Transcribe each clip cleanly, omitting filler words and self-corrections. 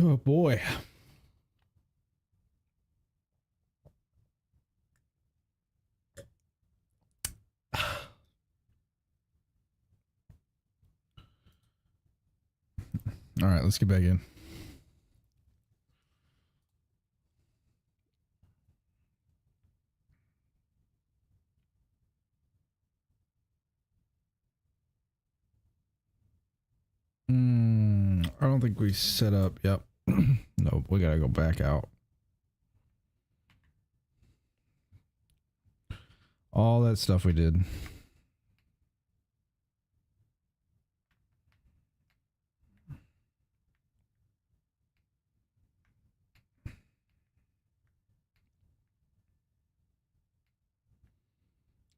Oh boy. All right, let's get back in. I don't think we set up. Yep. Nope, we gotta go back out. All that stuff we did.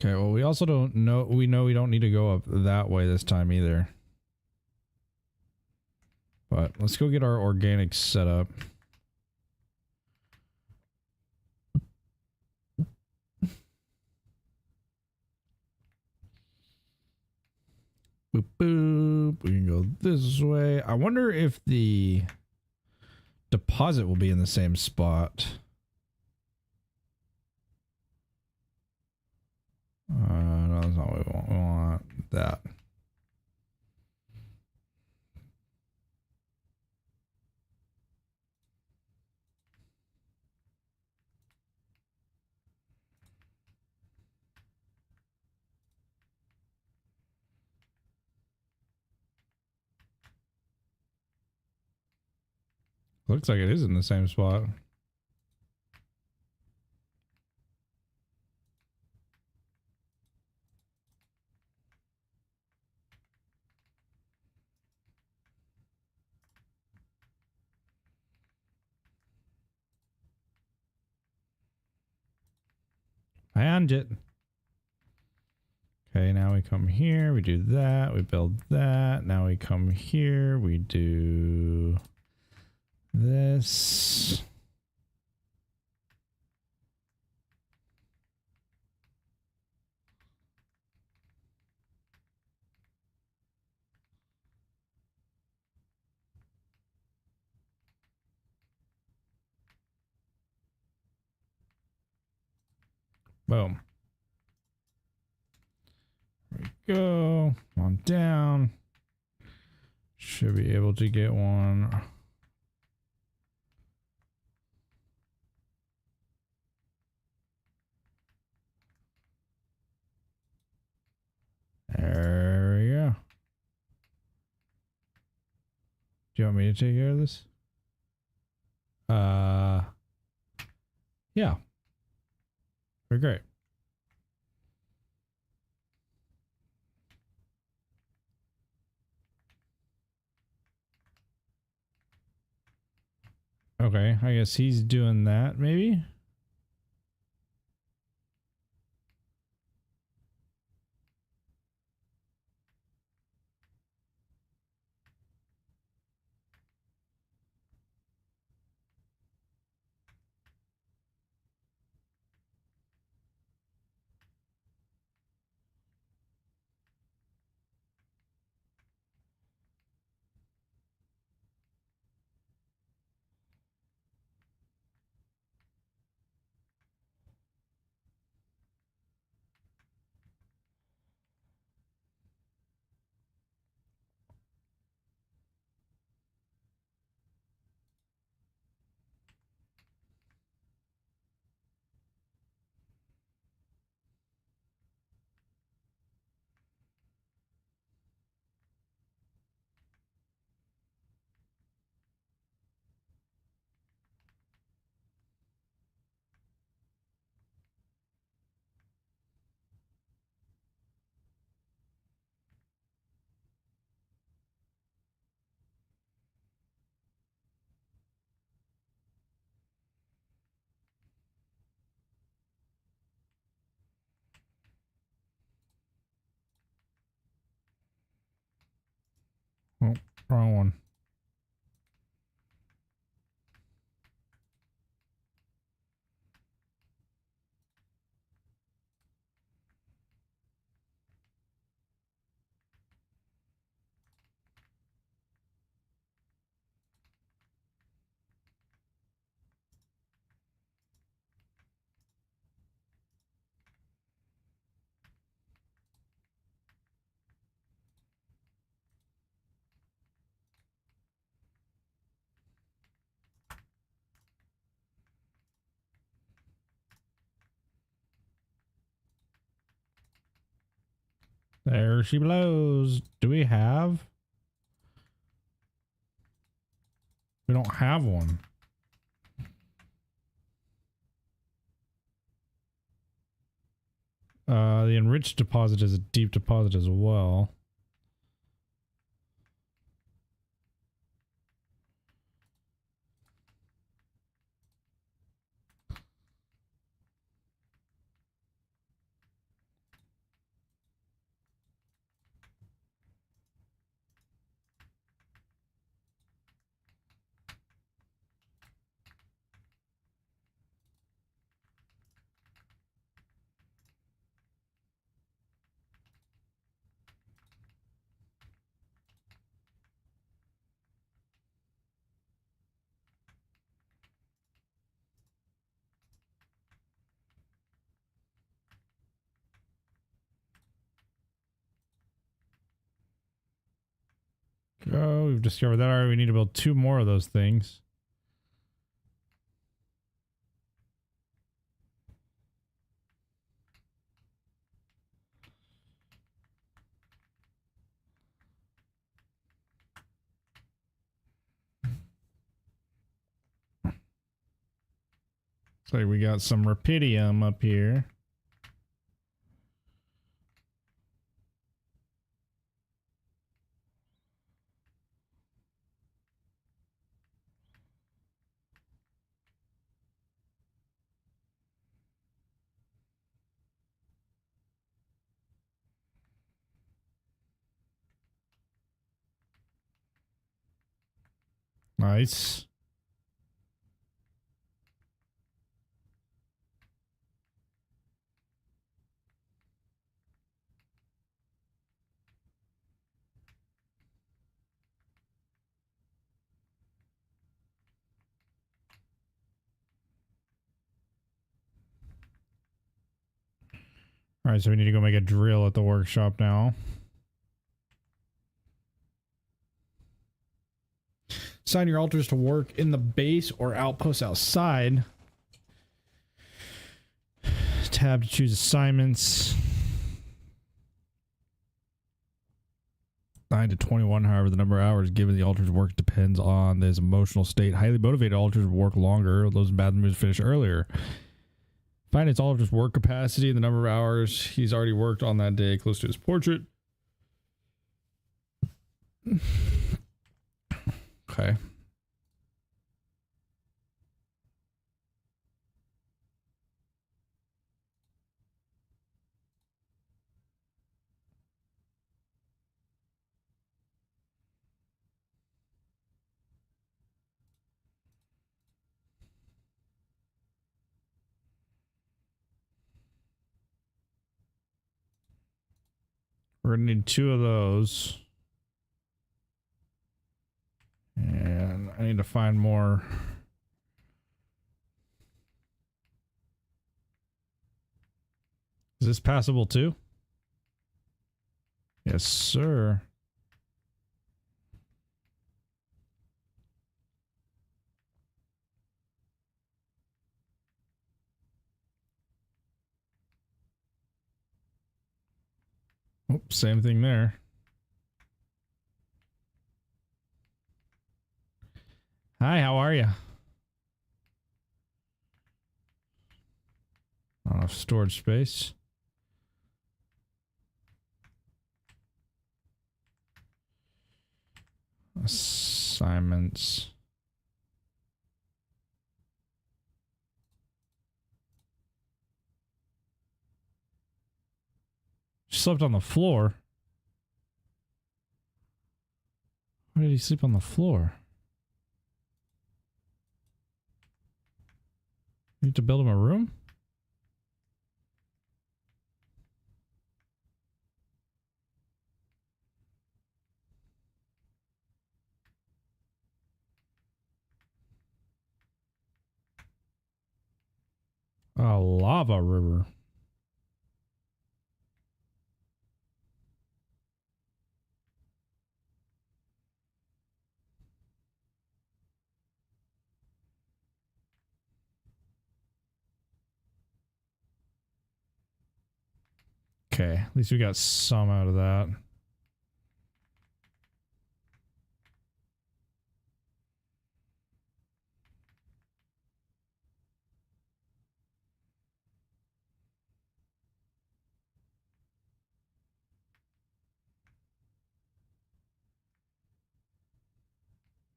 Okay, well, we also don't know. We know we don't need to go up that way this time either. But let's go get our organics set up. Boop, boop. We can go this way. I wonder if the deposit will be in the same spot. No, that's not what we want. We want that. Looks like it is in the same spot. And it. Okay, now we come here, we do that, we build that. Now we come here, we do this. Boom. There we go. On down. Should be able to get one. There we go. Do you want me to take care of this? Yeah. We're great. Okay, I guess he's doing that, maybe? Oh, wrong one. There she blows. Do we have? We don't have one. The enriched deposit is a deep deposit as well. Oh, we've discovered that already. We need to build 2 more of those things. So we got some rapidium up here. Nice. All right, so we need to go make a drill at the workshop now. Assign your altars to work in the base or outpost outside. Tab to choose assignments. 9 to 21, however, the number of hours given the altar's work depends on his emotional state. Highly motivated altars work longer. Those in bad moods finish earlier. Find its altar's work capacity and the number of hours he's already worked on that day close to his portrait. Okay. We're gonna need 2 of those. And I need to find more. Is this passable too? Yes, sir. Oops, same thing there. Hi, how are you? Not enough storage space. Assignments. She slept on the floor. Why did he sleep on the floor? Need to build him a room? A lava river. Okay, at least we got some out of that.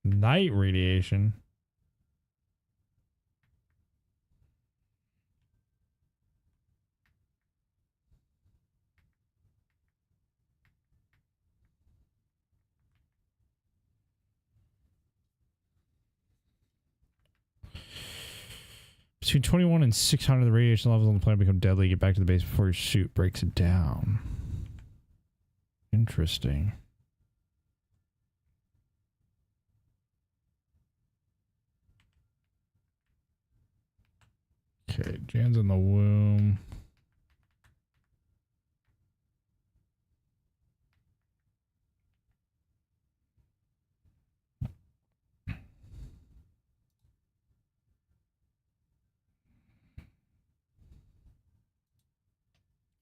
Night radiation. Between 21 and 600, the radiation levels on the planet become deadly. Get back to the base before your suit breaks it down. Interesting. Okay, Jan's in the womb.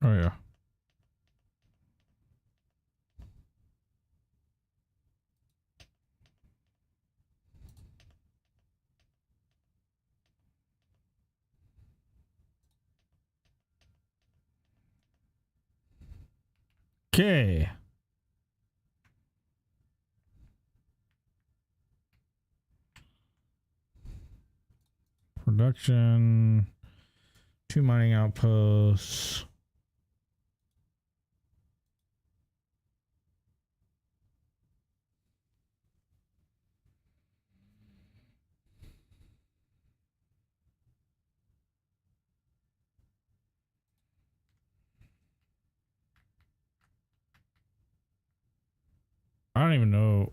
Oh, yeah. Okay. Production. 2 mining outposts. I don't even know.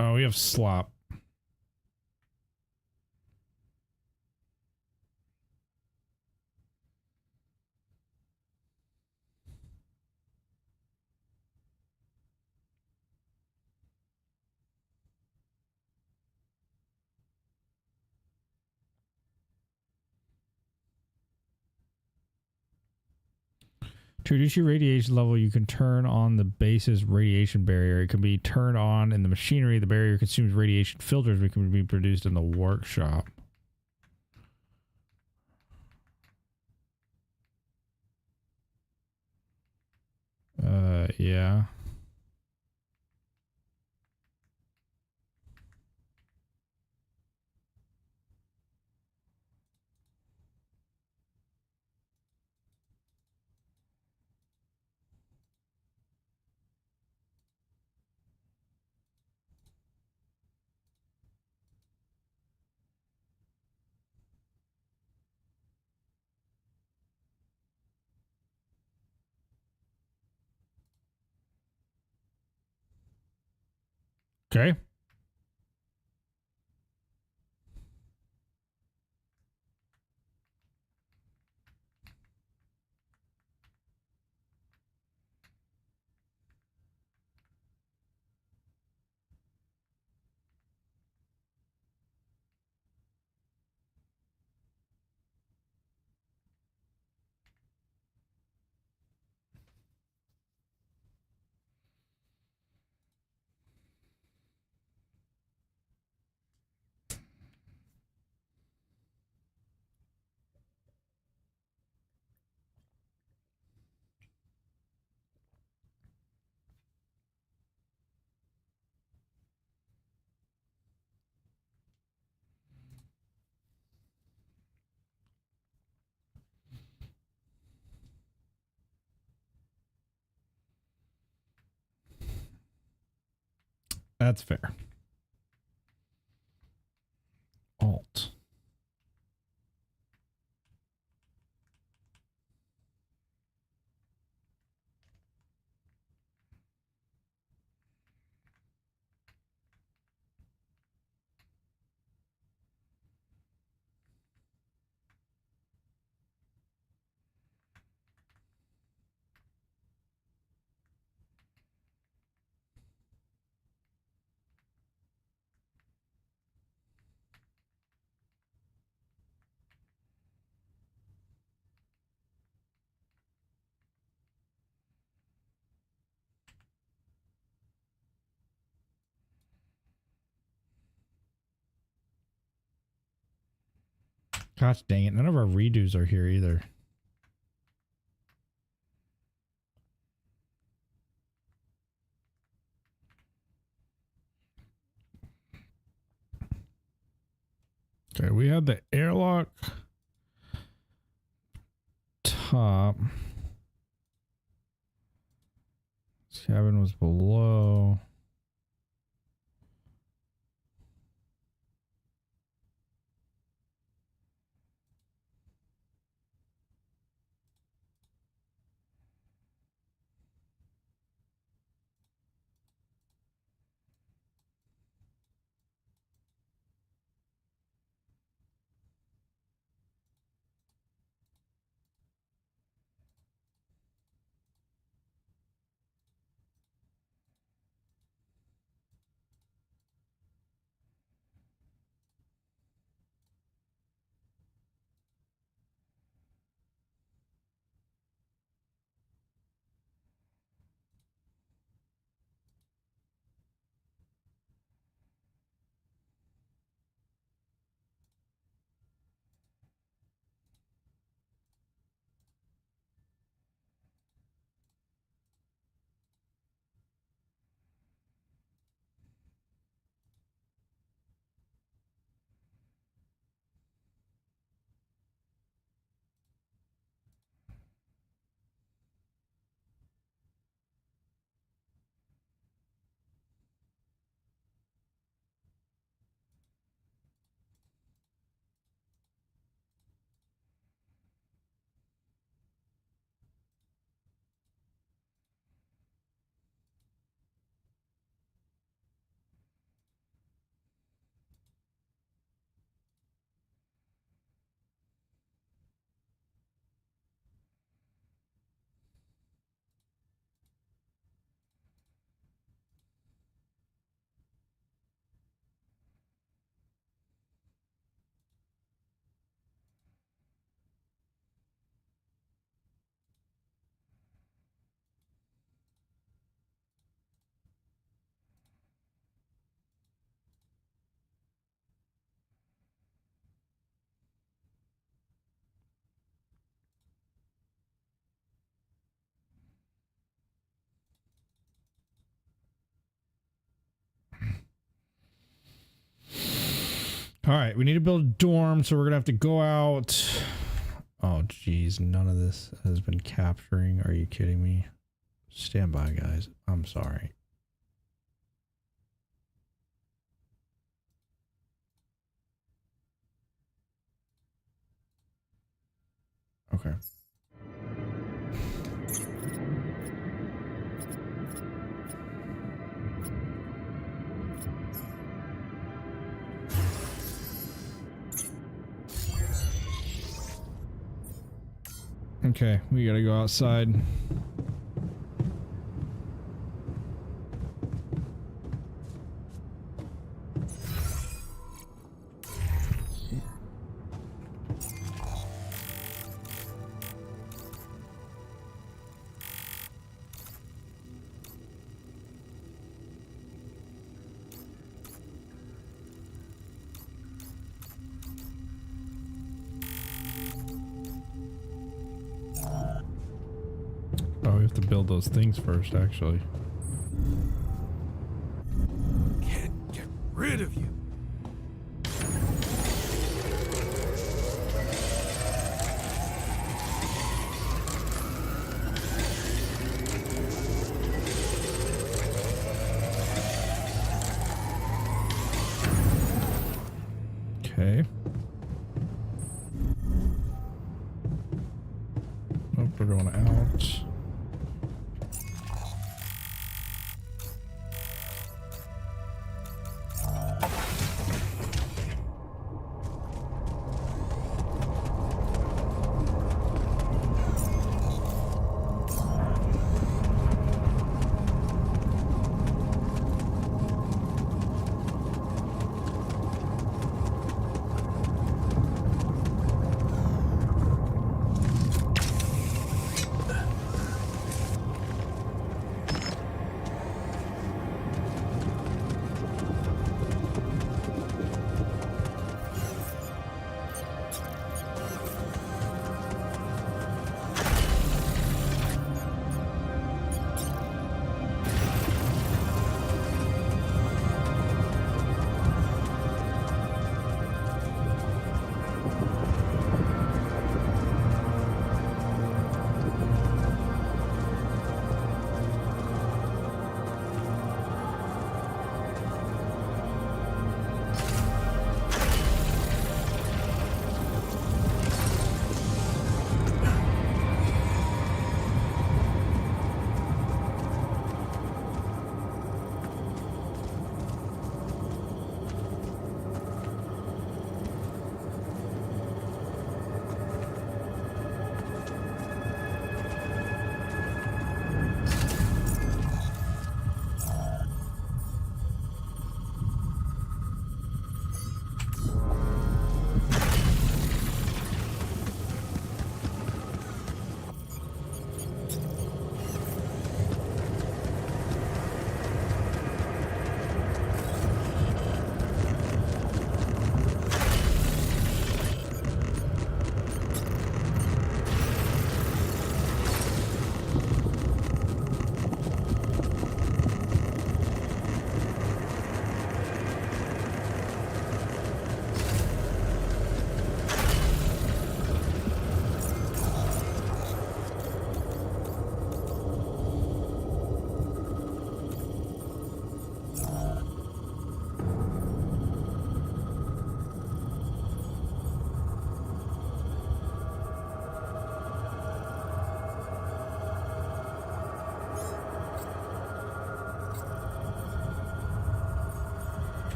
Oh, we have slop. To reduce your radiation level, you can turn on the base's radiation barrier. It can be turned on in the machinery. The barrier consumes radiation filters which can be produced in the workshop. Yeah. Okay. That's fair. Alt. Gosh dang it. None of our redos are here either. Okay, we had the airlock top. This cabin was below. All right, we need to build a dorm, so we're gonna have to go out. Oh, geez, none of this has been capturing. Are you kidding me? Stand by, guys. I'm sorry. Okay. Okay, we gotta go outside. Oh, we have to build those things first, actually. Can't get rid of you. Okay. Oh, we're going out.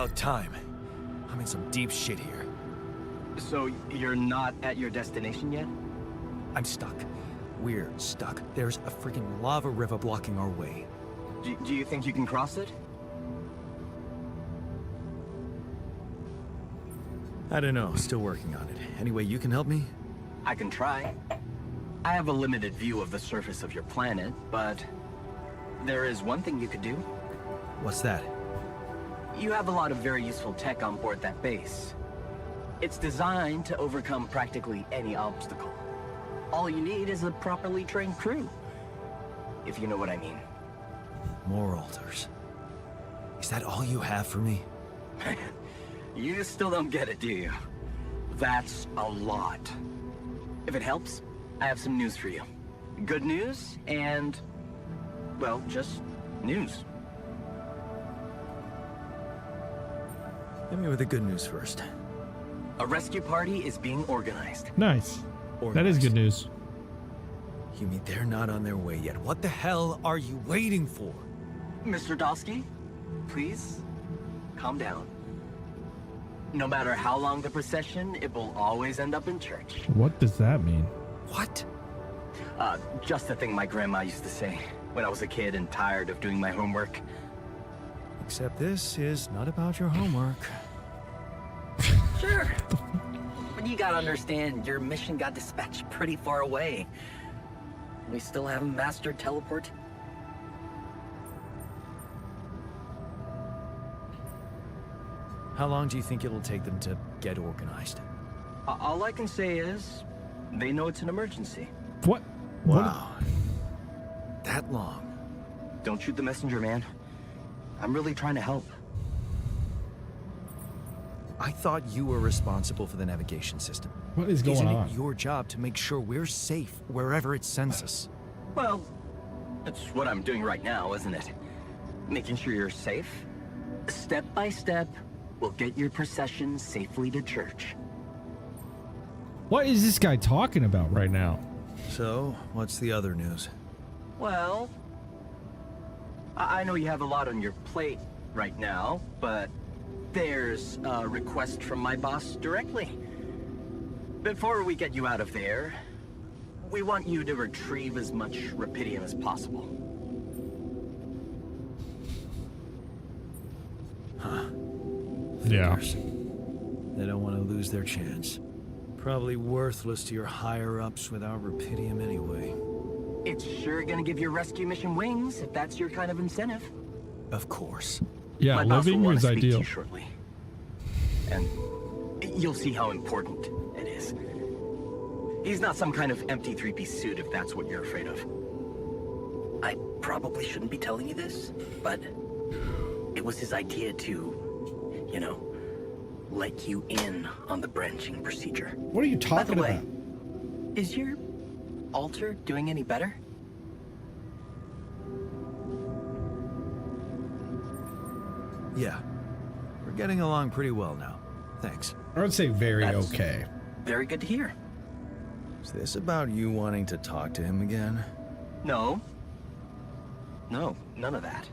About time. I'm in some deep shit here. So you're not at your destination yet? I'm stuck. We're stuck. There's a freaking lava river blocking our way. Do you think you can cross it? I don't know. Still working on it. Anyway, you can help me? I can try. I have a limited view of the surface of your planet, but there is one thing you could do. What's that? You have a lot of very useful tech on board that base. It's designed to overcome practically any obstacle. All you need is a properly trained crew, if you know what I mean. More altars. Is that all you have for me? You still don't get it, do you? That's a lot. If it helps, I have some news for you. Good news and, well, just news. Hit me with the good news first. A rescue party is being organized. Nice. That is good news. You mean they're not on their way yet? What the hell are you waiting for? Mr. Dosky, please, calm down. No matter how long the procession, it will always end up in church. What does that mean? What? Just the thing my grandma used to say when I was a kid and tired of doing my homework. Except this is not about your homework. Sure. But you gotta understand, your mission got dispatched pretty far away. We still haven't mastered teleport. How long do you think it'll take them to get organized? All I can say is, they know it's an emergency. What? Wow. That long? Don't shoot the messenger, man. I'm really trying to help. I thought you were responsible for the navigation system. What is going Isn't on? it your job to make sure we're safe wherever it sends us? Well, that's what I'm doing right now, isn't it? Making sure you're safe. Step by step, we'll get your procession safely to church. What is this guy talking about right now? So, what's the other news? Well, I know you have a lot on your plate right now, but there's a request from my boss directly. Before we get you out of there, we want you to retrieve as much Rapidium as possible. Yeah. They don't want to lose their chance. Probably worthless to your higher-ups without Rapidium anyway. It's sure gonna give your rescue mission wings, if that's your kind of incentive. Of course. Yeah, My boss will living want is to speak to ideal. you shortly. And you'll see how important it is. He's not some kind of empty three-piece suit if that's what you're afraid of. I probably shouldn't be telling you this, but it was his idea to, you know, let you in on the branching procedure. What are you talking By the way, about? is your altar doing any better? Yeah. We're getting along pretty well now. Thanks. I would say very That's- okay. Very good to hear. Is this about you wanting to talk to him again? No. No, none of that.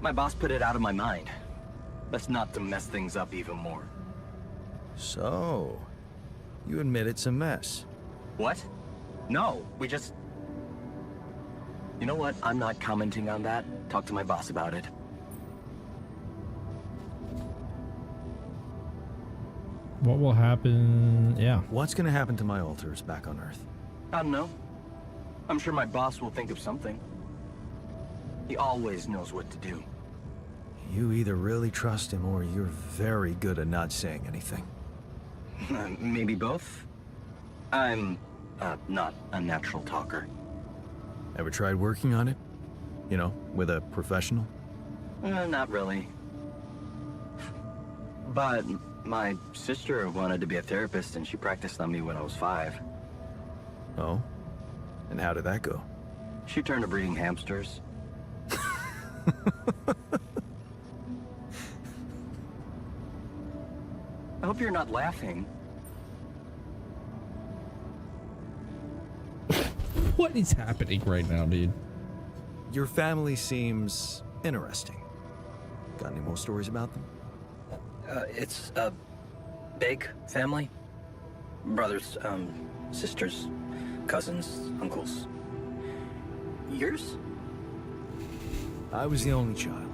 My boss put it out of my mind. That's not to mess things up even more. So, you admit it's a mess. What? No, we just... You know what? I'm not commenting on that. Talk to my boss about it. What will happen? Yeah. What's gonna happen to my altars back on Earth? I don't know. I'm sure my boss will think of something. He always knows what to do. You either really trust him or you're very good at not saying anything. Maybe both? I'm, not a natural talker. Ever tried working on it? You know, with a professional? Not really. But my sister wanted to be a therapist and she practiced on me when I was 5. Oh? And how did that go? She turned to breeding hamsters. I hope you're not laughing. What is happening right now, dude? Your family seems interesting. Got any more stories about them? It's a big family. Brothers, sisters, cousins, uncles. Yours? I was the only child.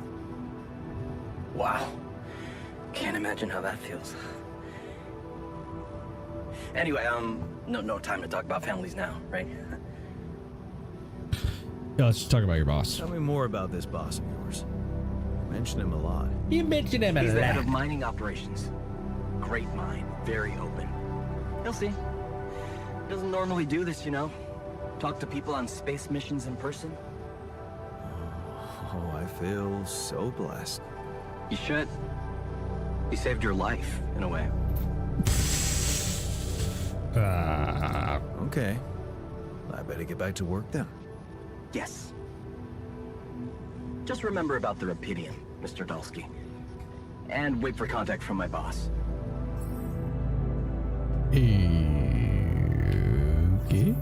Wow. Can't imagine how that feels. Anyway, no time to talk about families now, right? Yeah, let's just talk about your boss. Tell me more about this boss of yours. Mention him a lot. You mentioned him He's the head of mining operations. Great mine, very open. You'll see. Doesn't normally do this, you know. Talk to people on space missions in person. Oh, I feel so blessed. You should. He saved your life, in a way. Okay. I better get back to work then. Yes. Just remember about the Rapidian, Mr. Dulski. And wait for contact from my boss. Okay.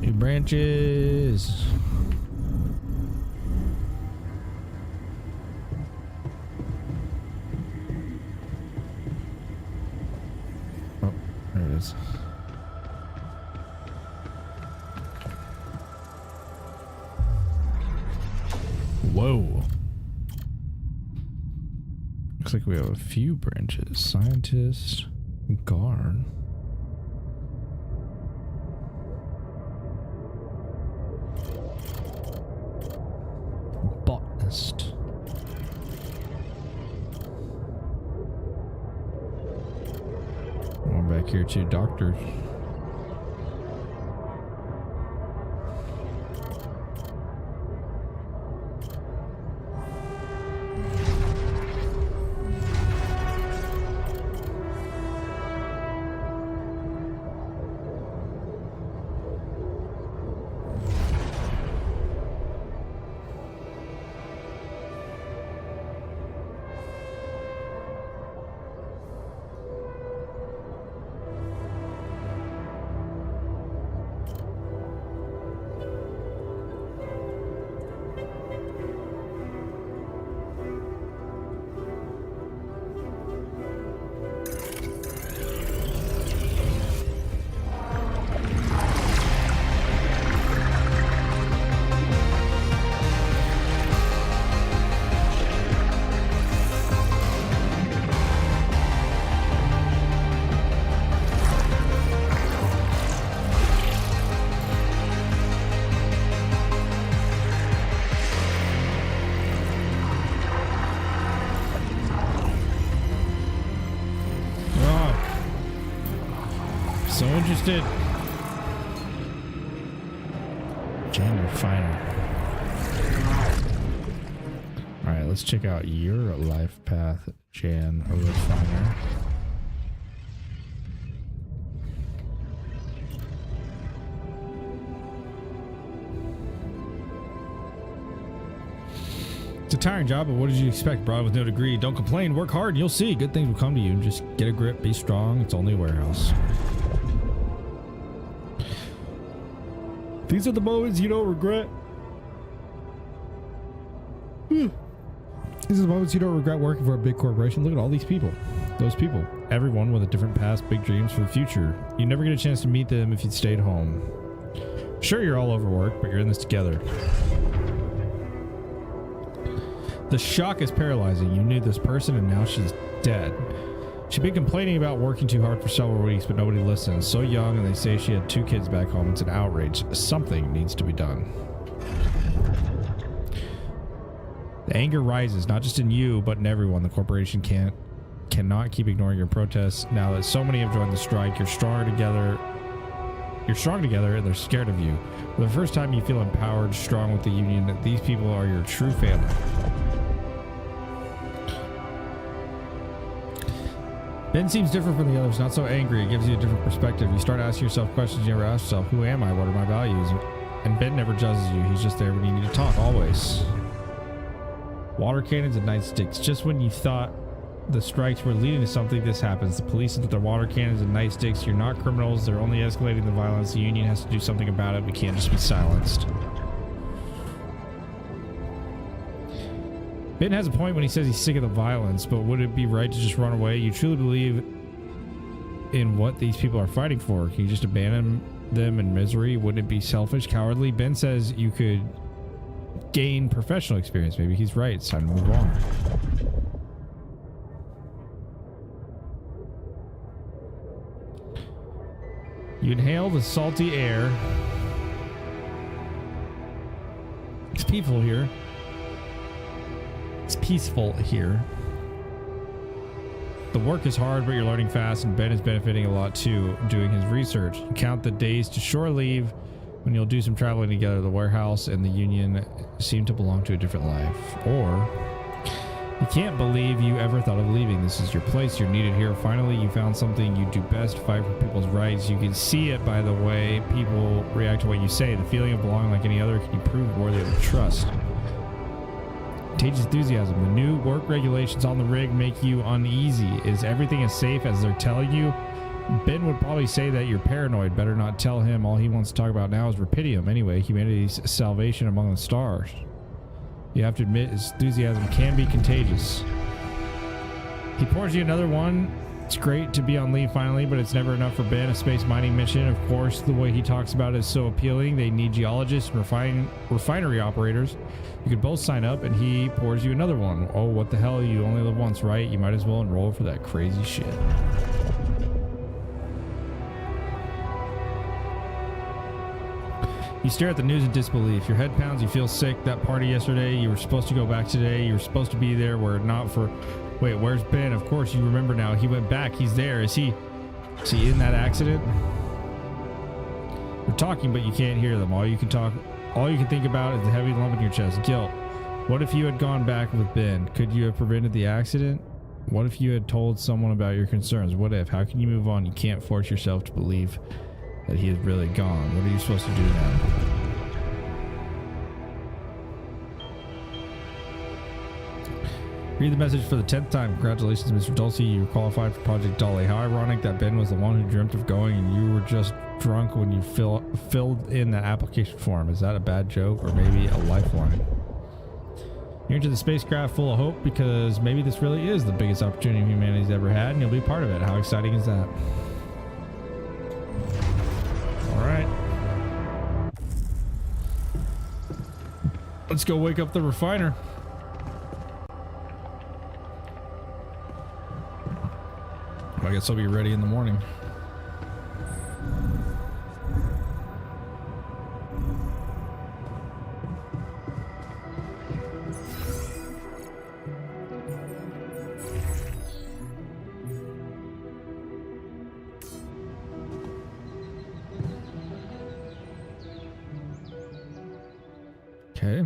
New branches. Oh, there it is. Whoa. Looks like we have a few branches. Scientist, guard. Botanist. One back here too, doctor. So interested. Jan Refiner. Alright, let's check out your life path, Jan Refiner. It's a tiring job, but what did you expect? Brought with no degree. Don't complain, work hard, and you'll see. Good things will come to you. Just get a grip, be strong. It's only a warehouse. These are the moments you don't regret. These are the moments you don't regret working for a big corporation. Look at all these people. Those people. Everyone with a different past, big dreams for the future. You never get a chance to meet them if you stayed home. Sure, you're all overworked, but you're in this together. The shock is paralyzing. You knew this person and now she's dead. She'd been complaining about working too hard for several weeks, but nobody listens. So young, and they say she had 2 kids back home. It's an outrage. Something needs to be done. The anger rises, not just in you, but in everyone. The corporation cannot keep ignoring your protests. Now that so many have joined the strike, you're stronger together. You're strong together, and they're scared of you. For the first time, you feel empowered, strong with the union. That these people are your true family. Ben seems different from the others, not so angry. It gives you a different perspective. You start asking yourself questions you never ask yourself. Who am I? What are my values? And Ben never judges you. He's just there when you need to talk, always. Water cannons and nightsticks. Just when you thought the strikes were leading to something, this happens. The police with their water cannons and nightsticks. You're not criminals. They're only escalating the violence. The union has to do something about it. We can't just be silenced. Ben has a point when he says he's sick of the violence, but would it be right to just run away? You truly believe in what these people are fighting for? Can you just abandon them in misery? Wouldn't it be selfish, cowardly? Ben says you could gain professional experience. Maybe he's right. It's time to move on. You inhale the salty air. It's peaceful here. It's peaceful here. The work is hard, but you're learning fast, and Ben is benefiting a lot too, doing his research. Count the days to shore leave when you'll do some traveling together. The warehouse and the union seem to belong to a different life. Or you can't believe you ever thought of leaving. This is your place. You're needed here. Finally, you found something you do best, fight for people's rights. You can see it by the way people react to what you say. The feeling of belonging like any other can you prove worthy of trust. Contagious enthusiasm. The new work regulations on the rig make you uneasy. Is everything as safe as they're telling you? Ben would probably say that you're paranoid. Better not tell him. All he wants to talk about now is Rapidium. Anyway, humanity's salvation among the stars. You have to admit his enthusiasm can be contagious. He pours you another one. It's great to be on leave finally, but it's never enough for Ben. A space mining mission. Of course, the way he talks about it is so appealing. They need geologists and refinery operators. You could both sign up, and he pours you another one. Oh, what the hell? You only live once, right? You might as well enroll for that crazy shit. You stare at the news in disbelief. Your head pounds. You feel sick. That party yesterday, you were supposed to go back today. You were supposed to be there. Were not for... Wait, where's Ben? Of course, you remember now. He went back. He's there. Is he in that accident? They're talking, but you can't hear them. All you can think about is the heavy lump in your chest. Guilt. What if you had gone back with Ben? Could you have prevented the accident? What if you had told someone about your concerns? What if? How can you move on? You can't force yourself to believe that he is really gone. What are you supposed to do now? Read the message for the 10th time. Congratulations, Mr. Dulce. You're qualified for Project Dolly. How ironic that Ben was the one who dreamt of going and you were just drunk when you filled in that application form. Is that a bad joke or maybe a lifeline? You're into the spacecraft full of hope because maybe this really is the biggest opportunity humanity's ever had and you'll be part of it. How exciting is that? All right. Let's go wake up the refiner. I guess I'll be ready in the morning. Okay.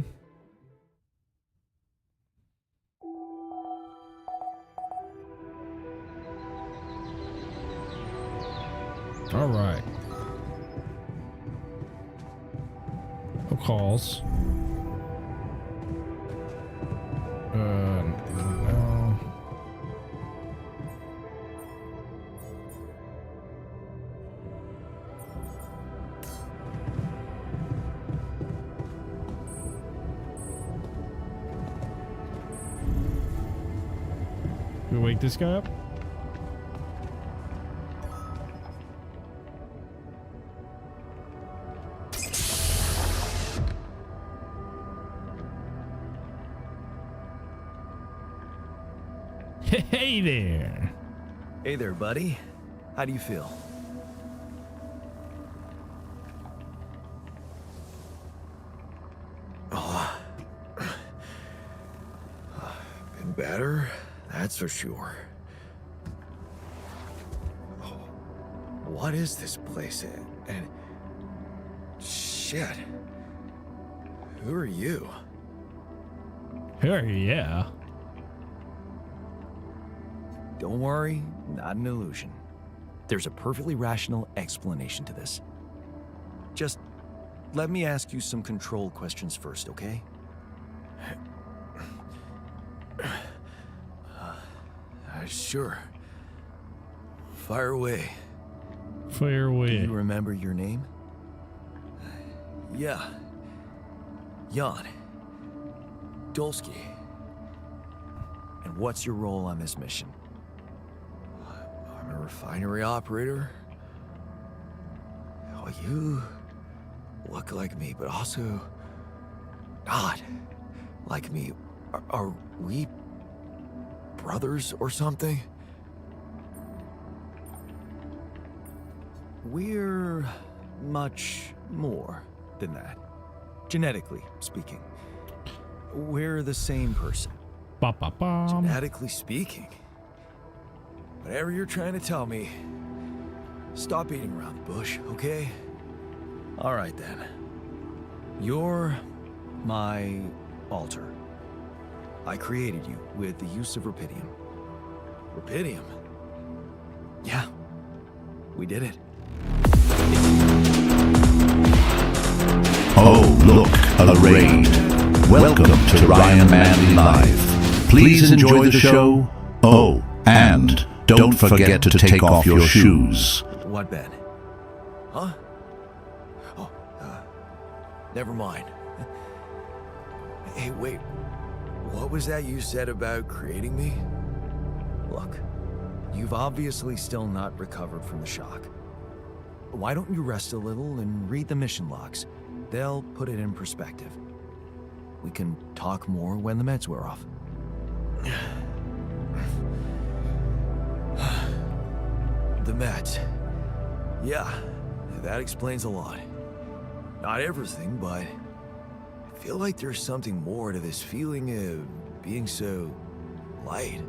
All right. No calls. No. We wake this guy up? Hey there. Hey there, buddy. How do you feel? Oh. Been better, that's for sure. Oh, what is this place? And shit. Who are you? Yeah. Don't worry, not an illusion. There's a perfectly rational explanation to this. Just let me ask you some control questions first, okay? Sure. Fire away. Fire away. Do you remember your name? Yeah. Jan. Dolsky. And what's your role on this mission? I'm a refinery operator. Oh, you look like me, but also not like me. Are we brothers or something? We're much more than that, genetically speaking. We're the same person. Ba ba ba. Genetically speaking. Whatever you're trying to tell me, stop beating around the bush, okay? All right then. You're my alter. I created you with the use of Rapidium. Rapidium? Yeah, we did it. Oh, look, a raid. Welcome to Ryan Manley Live. Please enjoy the show. Oh, and don't forget to take off your shoes. What, Ben? Huh? Oh, never mind. Hey, wait. What was that you said about creating me? Look, you've obviously still not recovered from the shock. Why don't you rest a little and read the mission logs? They'll put it in perspective. We can talk more when the meds wear off. The meds. Yeah, that explains a lot. Not everything, but I feel like there's something more to this feeling of being so light,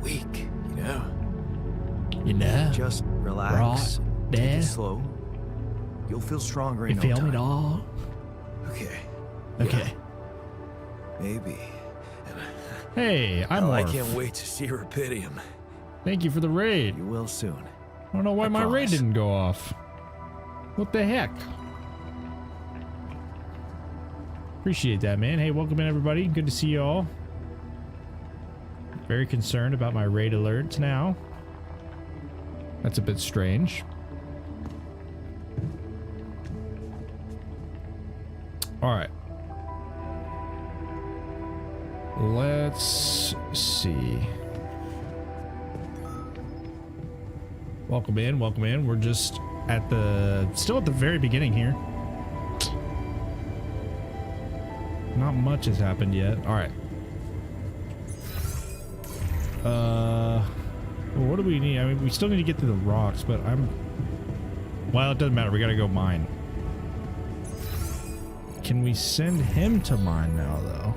weak, you know? You know? Just relax, Right take there. it slow. You'll feel stronger You in no feel time. me, dog? Okay, Okay. maybe. Hey, I'm Oh, I Morph. can't wait to see Rapidium. Thank you for the raid. You will soon. I don't know why I my raid promise. didn't go off. What the heck? Appreciate that, man. Hey, welcome in, everybody. Good to see you all. Very concerned about my raid alerts now. That's a bit strange. All right. Let's see. Welcome in, welcome in. We're just at still at the very beginning here. Not much has happened yet. All right. Well, what do we need? I mean, we still need to get to the rocks, but well, it doesn't matter. We gotta go mine. Can we send him to mine now, though?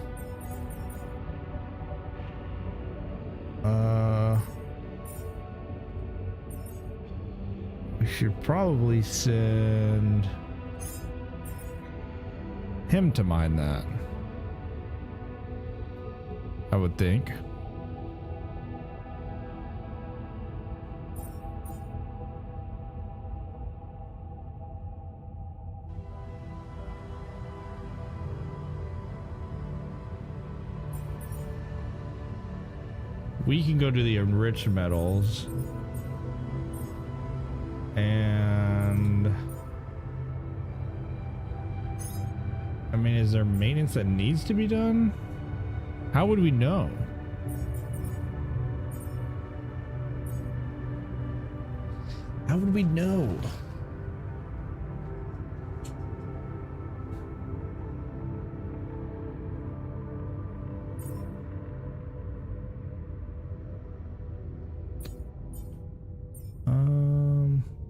We should probably send him to mine that. I would think. We can go to the enriched metals. And I mean, is there maintenance that needs to be done? How would we know? How would we know?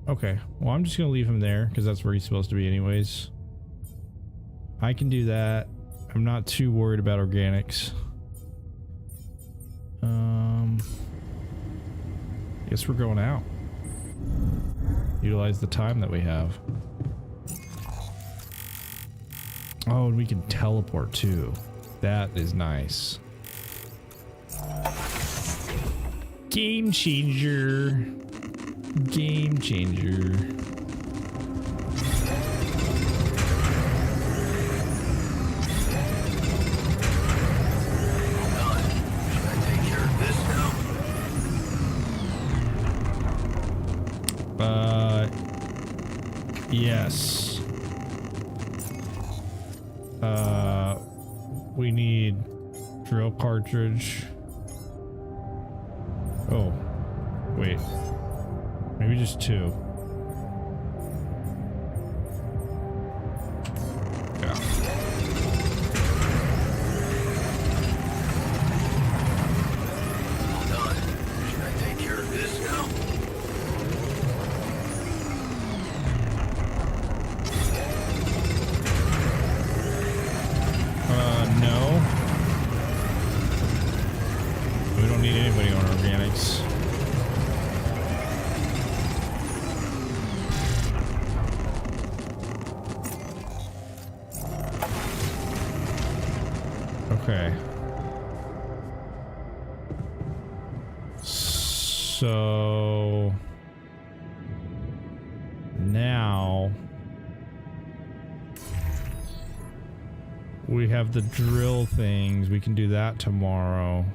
Okay, well, I'm just gonna leave him there because that's where he's supposed to be anyways. I can do that. I'm not too worried about organics. Guess we're going out. Utilize the time that we have. Oh, and we can teleport too. That is nice. Game changer. Game changer. Yes. We need drill cartridge. Oh, wait. Maybe just 2. Yeah. All done. Should I take care of this now? No. We don't need anybody on organics. Okay. So now we have the drill things. We can do that tomorrow.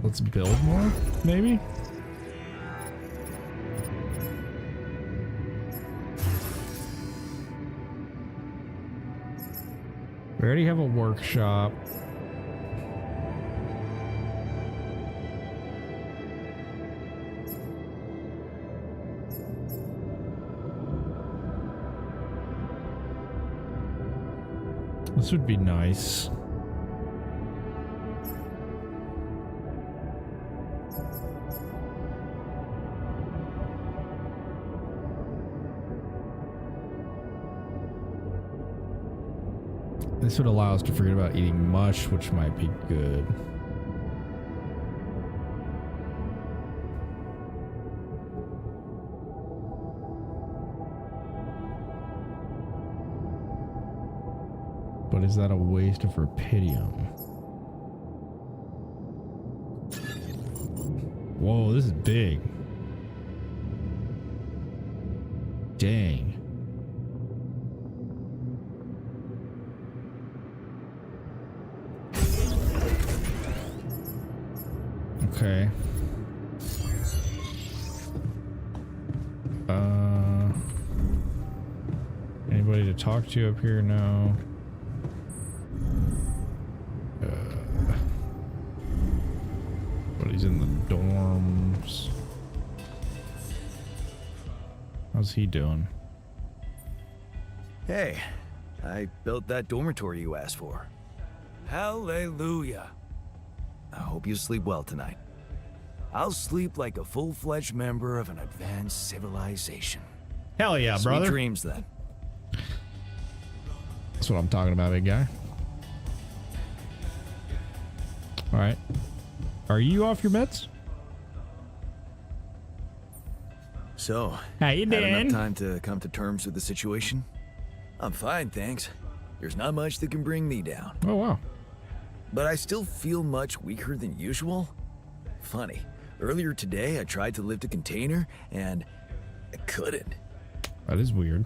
Let's build more, maybe? We already have a workshop. This would be nice. This would allow us to forget about eating mush, which might be good. But is that a waste of rupidium? Whoa, this is big. Dang. Okay. Anybody to talk to up here? No. But he's in the dorms. How's he doing? Hey, I built that dormitory you asked for. Hallelujah. I hope you sleep well tonight. I'll sleep like a full-fledged member of an advanced civilization. Hell yeah, Sweet brother. dreams then. That's what I'm talking about, big guy. All right. Are you off your meds? So, How you had doing? enough time to come to terms with the situation? I'm fine, thanks. There's not much that can bring me down. Oh, wow. But I still feel much weaker than usual. Funny. Earlier today, I tried to lift a container, and I couldn't. That is weird.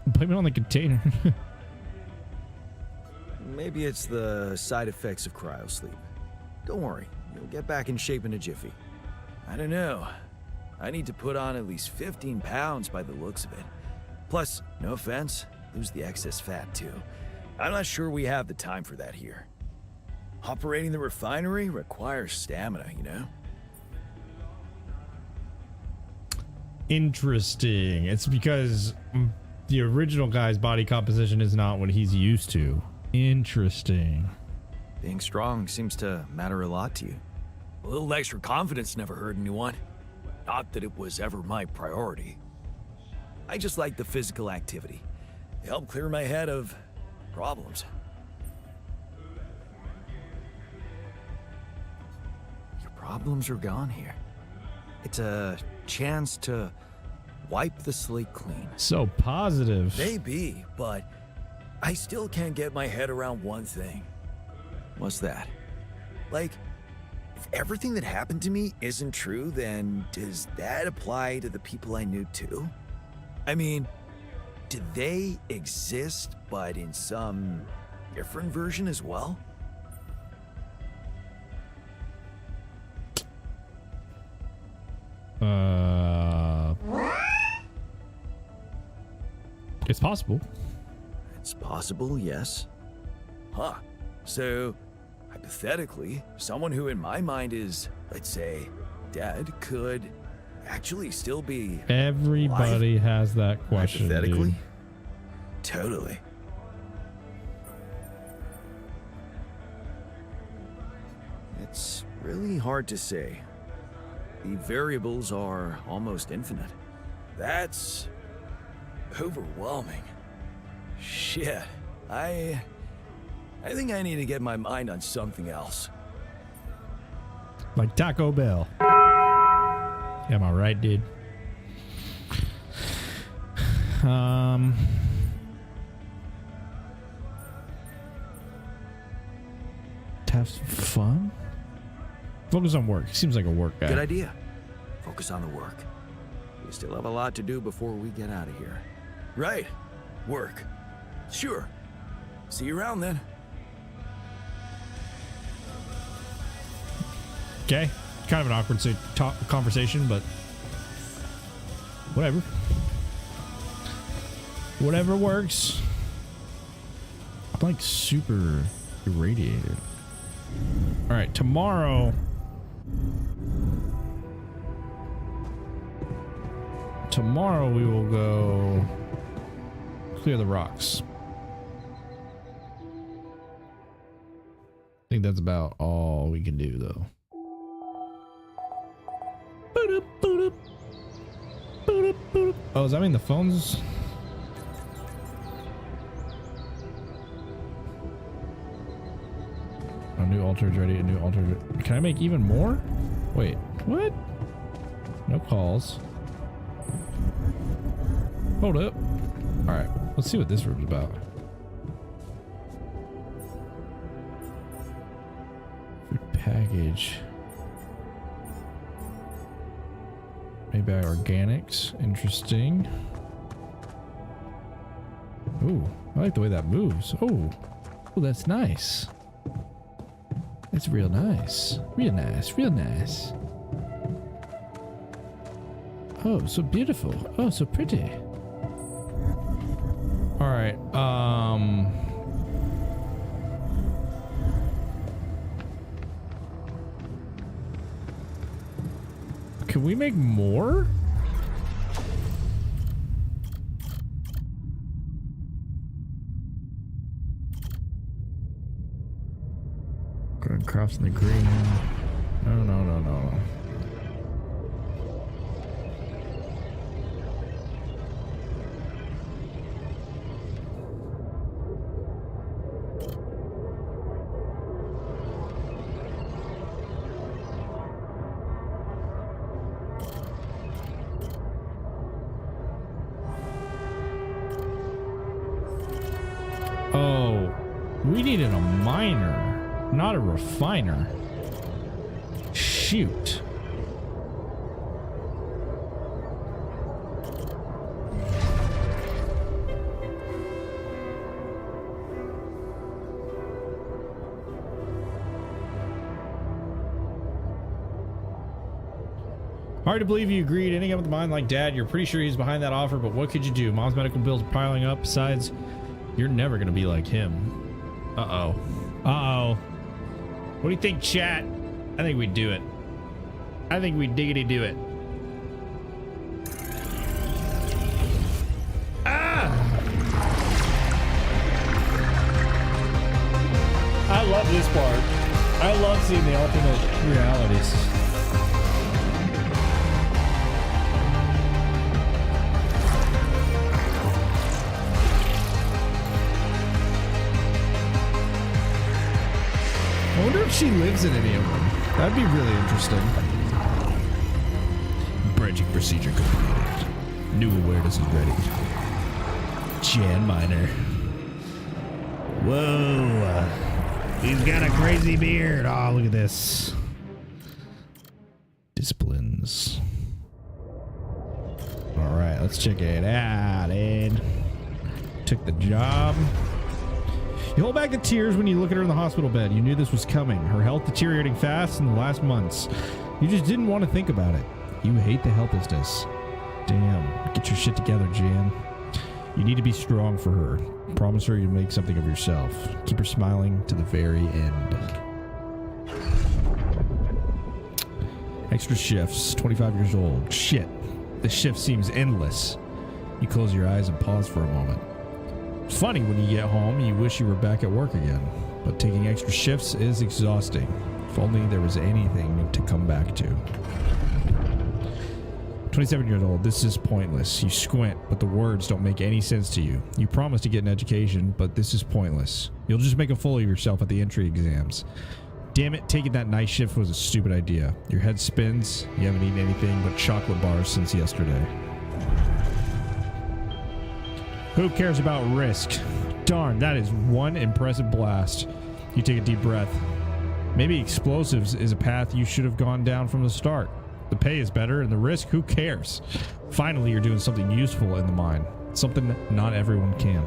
Blame it on the container. Maybe it's the side effects of cryosleep. Don't worry, you'll get back in shape in a jiffy. I don't know. I need to put on at least 15 pounds by the looks of it. Plus, no offense, lose the excess fat too. I'm not sure we have the time for that here. Operating the refinery requires stamina, you know? Interesting. It's because the original guy's body composition is not what he's used to. Interesting. Being strong seems to matter a lot to you. A little extra confidence never hurt anyone. Not that it was ever my priority. I just like the physical activity. It helped clear my head of problems. Your problems are gone here. It's a chance to wipe the slate clean. So positive. Maybe, but I still can't get my head around one thing. What's that? Like, if everything that happened to me isn't true, then does that apply to the people I knew too? I mean, do they exist, but in some different version as well? It's possible. It's possible, yes. Huh. So, hypothetically, someone who in my mind is, let's say, dead could actually still be Everybody has that question. hypothetically? Dude. Totally. It's really hard to say. The variables are almost infinite. That's overwhelming. Shit. I think I need to get my mind on something else. Like Taco Bell. Am I right, dude? To have some fun? Focus on work. Seems like a work guy. Good idea. Focus on the work. We still have a lot to do before we get out of here. Right. Work. Sure. See you around then. Okay. Kind of an awkward conversation, but whatever. Whatever works. I'm like super irradiated. All right, tomorrow. Tomorrow we will go clear the rocks. I think that's about all we can do, though. Oh, does that mean the phone's... A new altar is ready. A new altar. Can I make even more? Wait, what? No calls. Hold up. All right, let's see what this room's about. Food package. Maybe organics. Interesting. Ooh, I like the way that moves. Oh, that's nice. That's real nice. Real nice. Real nice. Oh, so beautiful. Oh, so pretty. All right. Can we make more? Crops in the green. No. Oh, we needed a miner, not a refiner. Shoot. Hard to believe you agreed. Ending up with the mine like Dad. You're pretty sure he's behind that offer, but what could you do? Mom's medical bills are piling up. Besides, you're never gonna be like him. Uh-oh. Uh-oh. What do you think, chat? I think we do it. I think we diggity do it. Ah! I love this part. I love seeing the alternate realities. I wonder if she lives in any of them. That'd be really interesting. Branching procedure completed. New awareness is ready. Jan Miner. Whoa. He's got a crazy beard. Oh, look at this. Disciplines. All right, let's check it out, Ed. Took the job. You hold back the tears when you look at her in the hospital bed. You knew this was coming. Her health deteriorating fast in the last months. You just didn't want to think about it. You hate the helplessness. Damn. Get your shit together, Jan. You need to be strong for her. Promise her you'll make something of yourself. Keep her smiling to the very end. Extra shifts. 25 years old. Shit. The shift seems endless. You close your eyes and pause for a moment. It's funny when you get home, you wish you were back at work again. But taking extra shifts is exhausting. If only there was anything to come back to. 27 years old. This is pointless. You squint, but the words don't make any sense to you. You promise to get an education, but this is pointless. You'll just make a fool of yourself at the entry exams. Damn it, taking that night shift was a stupid idea. Your head spins. You haven't eaten anything but chocolate bars since yesterday. Who cares about risk? Darn, that is one impressive blast. You take a deep breath. Maybe explosives is a path you should have gone down from the start. The pay is better, and the risk, who cares? Finally, you're doing something useful in the mine. Something not everyone can.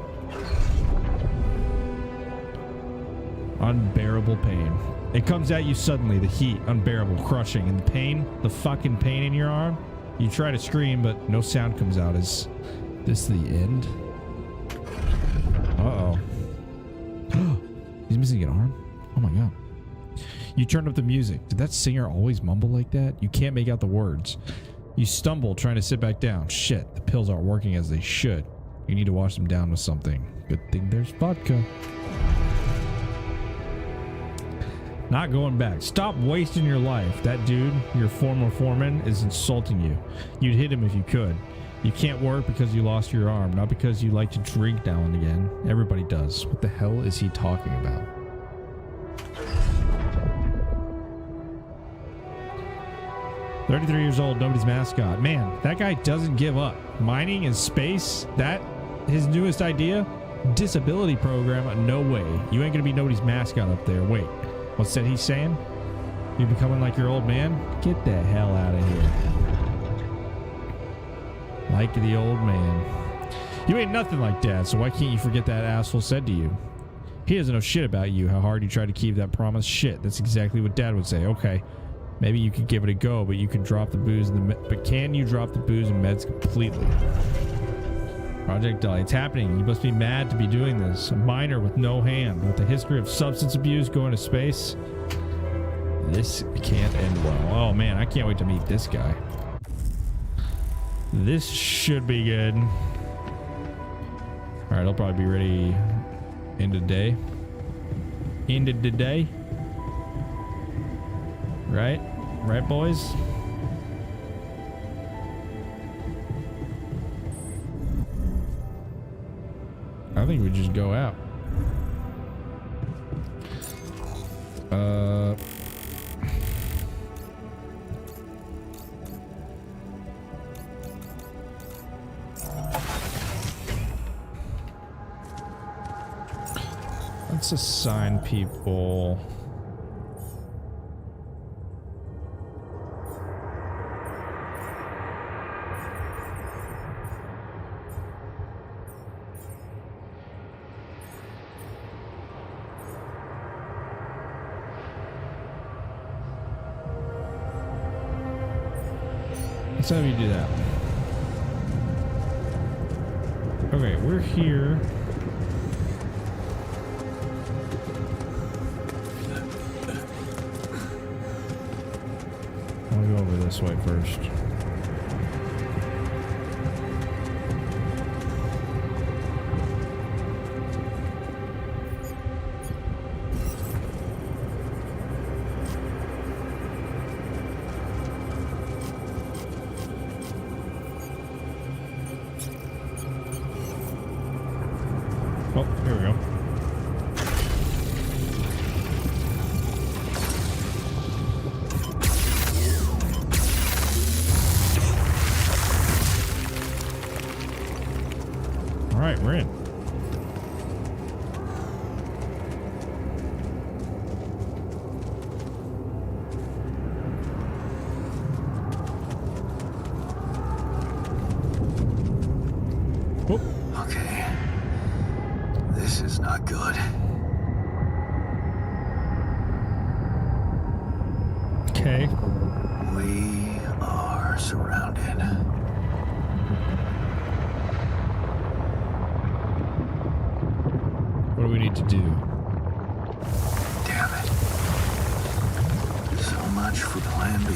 Unbearable pain. It comes at you suddenly, the heat, unbearable, crushing, and the pain, the fucking pain in your arm. You try to scream, but no sound comes out. Is this the end? Uh-oh. He's missing an arm? Oh my god. You turned up the music. Did that singer always mumble like that? You can't make out the words. You stumble trying to sit back down. Shit, the pills aren't working as they should. You need to wash them down with something. Good thing there's vodka. Not going back. Stop wasting your life. That dude, your former foreman, is insulting you. You'd hit him if you could. You can't work because you lost your arm, not because you like to drink now and again. Everybody does. What the hell is he talking about? "33 years old, nobody's mascot." Man, that guy doesn't give up. Mining in space, that his newest idea? Disability program? No way. You ain't gonna be nobody's mascot up there. Wait, what's that he's saying? You becoming like your old man? Get the hell out of here. Like the old man. You ain't nothing like Dad, so why can't you forget that asshole said to you? He doesn't know shit about you, how hard you tried to keep that promise. Shit, that's exactly what Dad would say. Okay. Maybe you could give it a go, but you can drop the booze and but can you drop the booze and meds completely? Project Dolly, it's happening. You must be mad to be doing this. A miner with no hand, with a history of substance abuse going to space. This can't end well. Oh man, I can't wait to meet this guy. This should be good. Alright, I'll probably be ready end of the day. End of the day. Right? Right, boys? I think we just go out. Let's assign people. Let's have you do that. Okay, we're here. I'll go over this way first. Oh, here we go. All right, we're in. Oh. Okay. This is not good. Okay. We are surrounded. afraid to do. Damn it. So much for Plan B.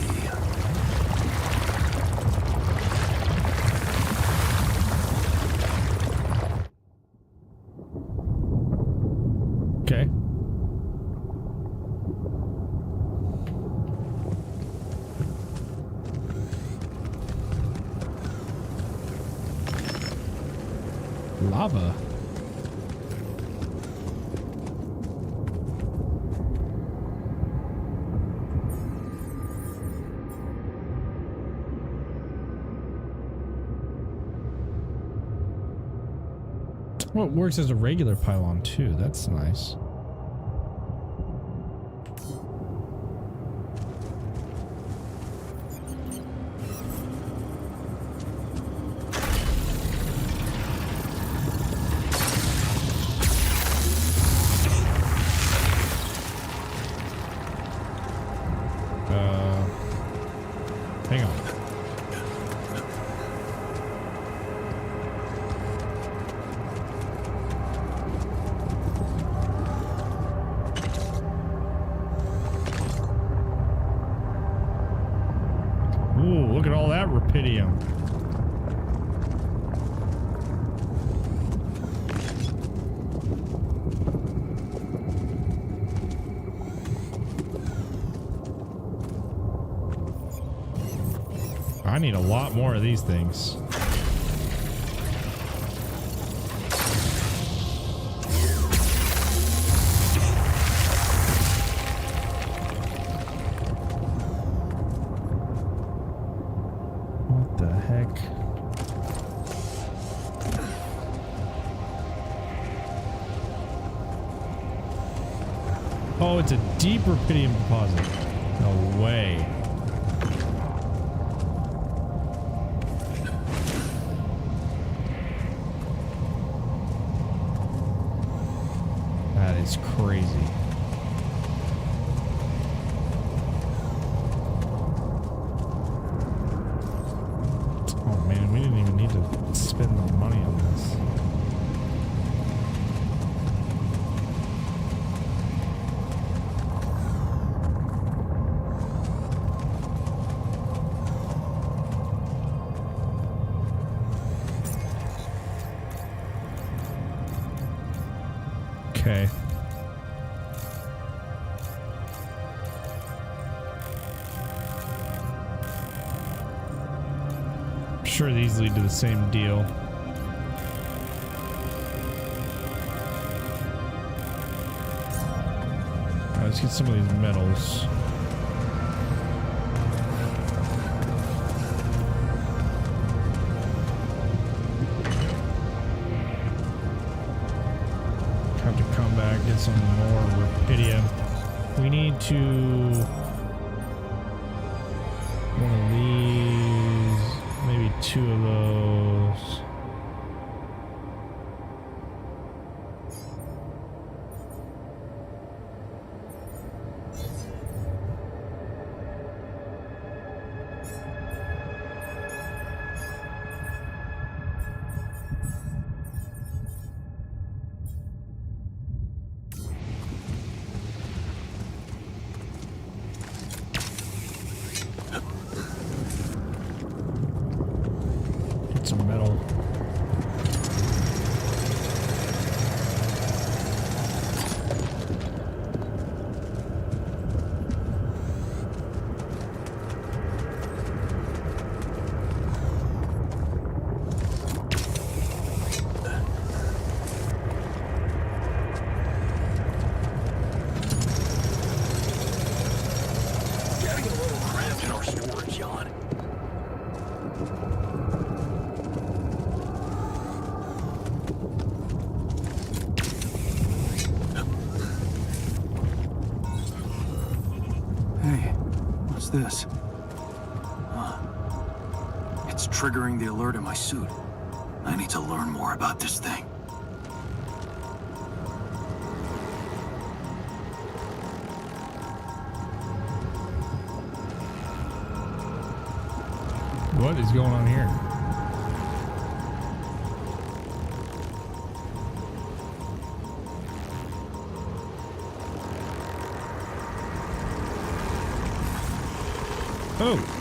Okay. Lava. Well, it works as a regular pylon too. That's nice. Hang on. Ooh, look at all that rupidium. I need a lot more of these things. What the heck? Oh, it's a deep rupidium deposit. No way. That is crazy. Oh man, we didn't even need to spend the money on this. Okay. I'm sure these lead to the same deal. Alright, let's get some of these metals. Have to come back, get some more rupidium. We need to one of these, maybe two of those. Get some metal. Getting a little cramped in our storage, Jan. Hey, what's this? It's triggering the alert in my suit. I need to learn more about this thing. What is going on here? Oh!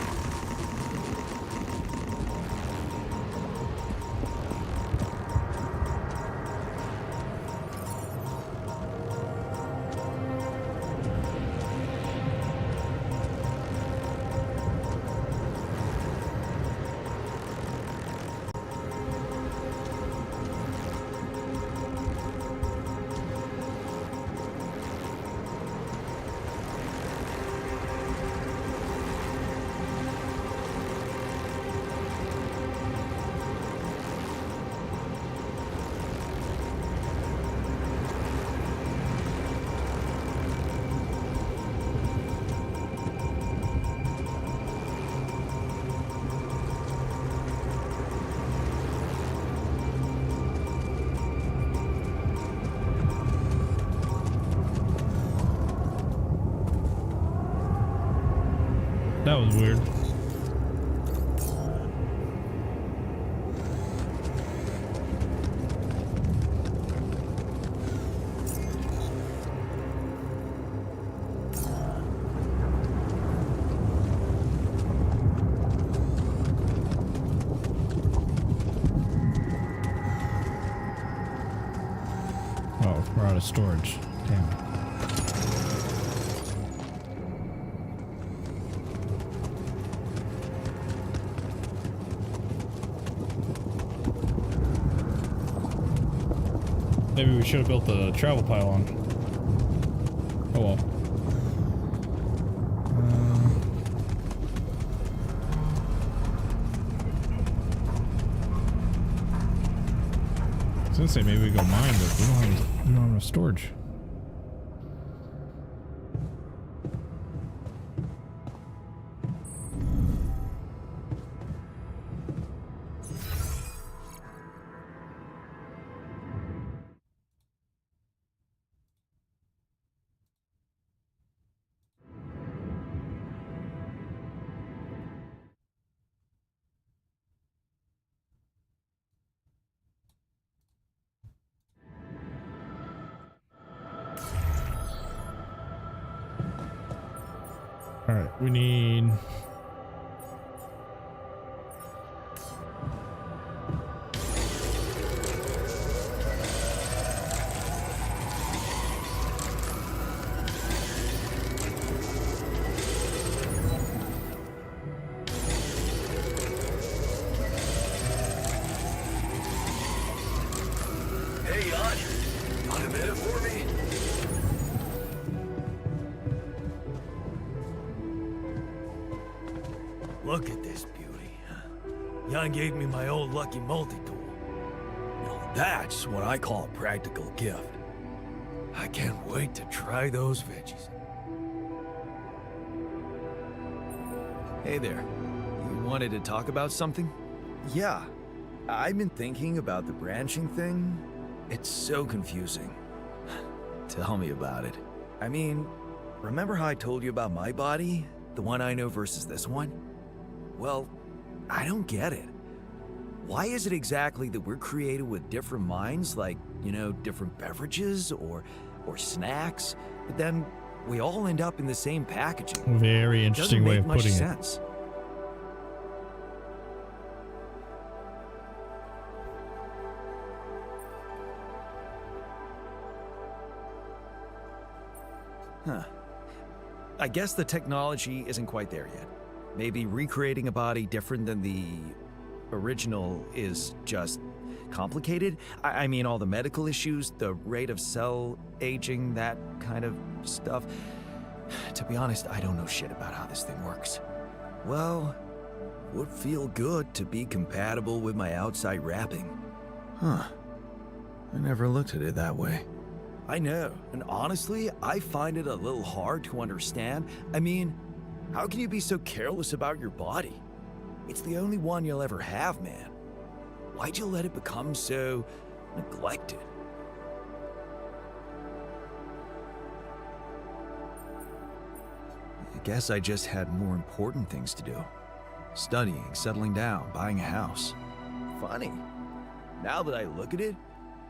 That was weird. Oh, we're out of storage. Damn it. Maybe we should have built the travel pylon. Oh well. I was gonna say maybe we go mine, but we don't have enough storage. All right, we need. Hey, Yacht. Got a minute for me? Look at this beauty. Jan gave me my old Lucky multi-tool. Now that's what I call a practical gift. I can't wait to try those veggies. Hey there. You wanted to talk about something? Yeah. I've been thinking about the branching thing. It's so confusing. Tell me about it. I mean, remember how I told you about my body? The one I know versus this one? Well, I don't get it. Why is it exactly that we're created with different minds, like, you know, different beverages or snacks, but then we all end up in the same packaging? Very interesting way of putting it. Doesn't make much sense. Huh. I guess the technology isn't quite there yet. Maybe recreating a body different than the original is just complicated. I mean, all the medical issues, the rate of cell aging, that kind of stuff. To be honest, I don't know shit about how this thing works. Well, would feel good to be compatible with my outside wrapping. Huh. I never looked at it that way. I know, and honestly, I find it a little hard to understand. I mean, how can you be so careless about your body? It's the only one you'll ever have, man. Why'd you let it become so neglected? I guess I just had more important things to do. Studying, settling down, buying a house. Funny. Now that I look at it,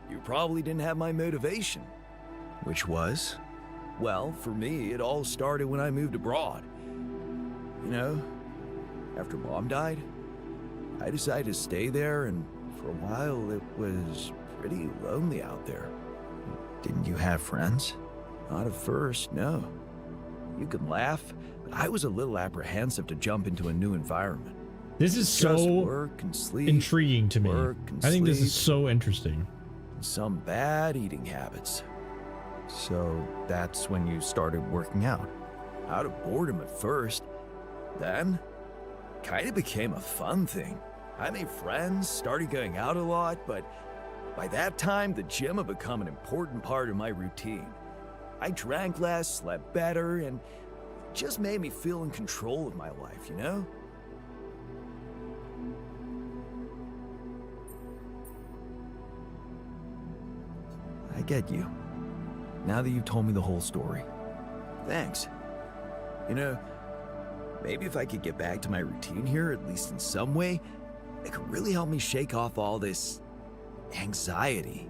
you probably didn't have my motivation. Which was? Well, for me, it all started when I moved abroad. You know, After Mom died, I decided to stay there, and for a while it was pretty lonely out there. Didn't you have friends? Not at first, no. You can laugh, but I was a little apprehensive to jump into a new environment. This is Just so work and sleep, intriguing to me. work and I think this sleep. is so interesting. Some bad eating habits. So that's when you started working out. Out of boredom at first. Then, kind of became a fun thing. I made friends, started going out a lot, but by that time, the gym had become an important part of my routine. I drank less, slept better, and it just made me feel in control of my life, you know? I get you. Now that you've told me the whole story. Thanks. You know, maybe if I could get back to my routine here, at least in some way, it could really help me shake off all this anxiety.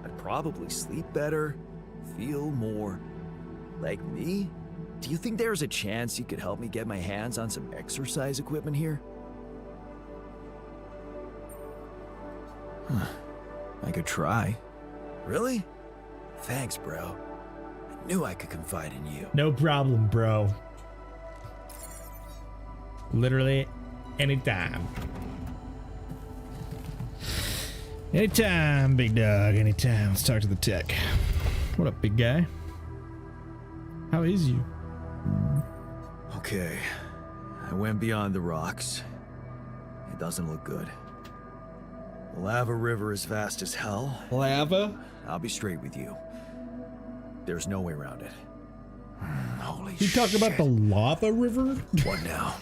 I'd probably sleep better, feel more like me. Do you think there's a chance you could help me get my hands on some exercise equipment here? I could try. Really? Thanks, bro. I knew I could confide in you. No problem, bro. Literally anytime. Anytime, big dog, anytime. Let's talk to the tech. What up, big guy? How is you? Okay, I went beyond the rocks. It doesn't look good. The lava river is vast as hell. Lava? I'll be straight with you. There's no way around it. Holy You shit. talking about the lava river? What now?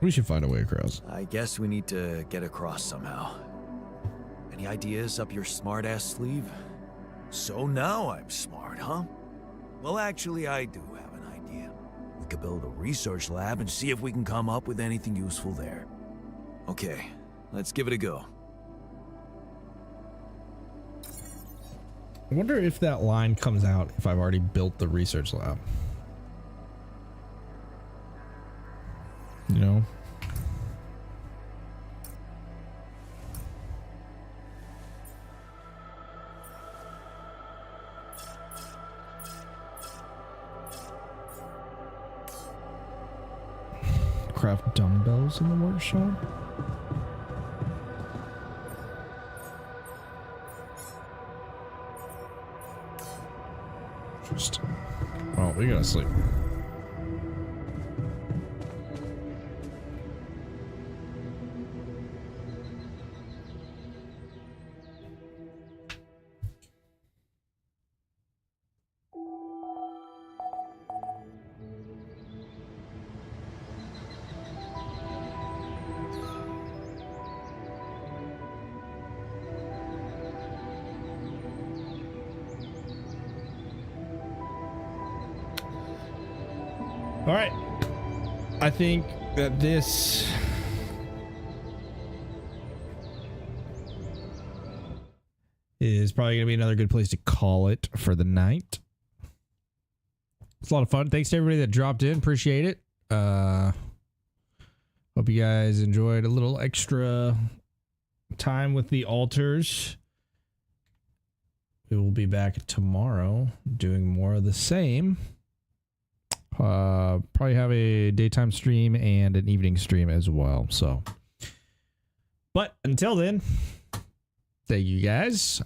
We should find a way across. I guess we need to get across somehow. Any ideas up your smart-ass sleeve? So now I'm smart, huh? Well, actually, I do have an idea. We could build a research lab and see if we can come up with anything useful there. Okay, let's give it a go. I wonder if that line comes out if I've already built the research lab. You know? Craft dumbbells in the workshop? Interesting. Well, we gotta sleep. All right. I think that this is probably going to be another good place to call it for the night. It's a lot of fun. Thanks to everybody that dropped in. Appreciate it. Hope you guys enjoyed a little extra time with the altars. We will be back tomorrow doing more of the same. Probably have a daytime stream and an evening stream as well. So, but until then, thank you guys.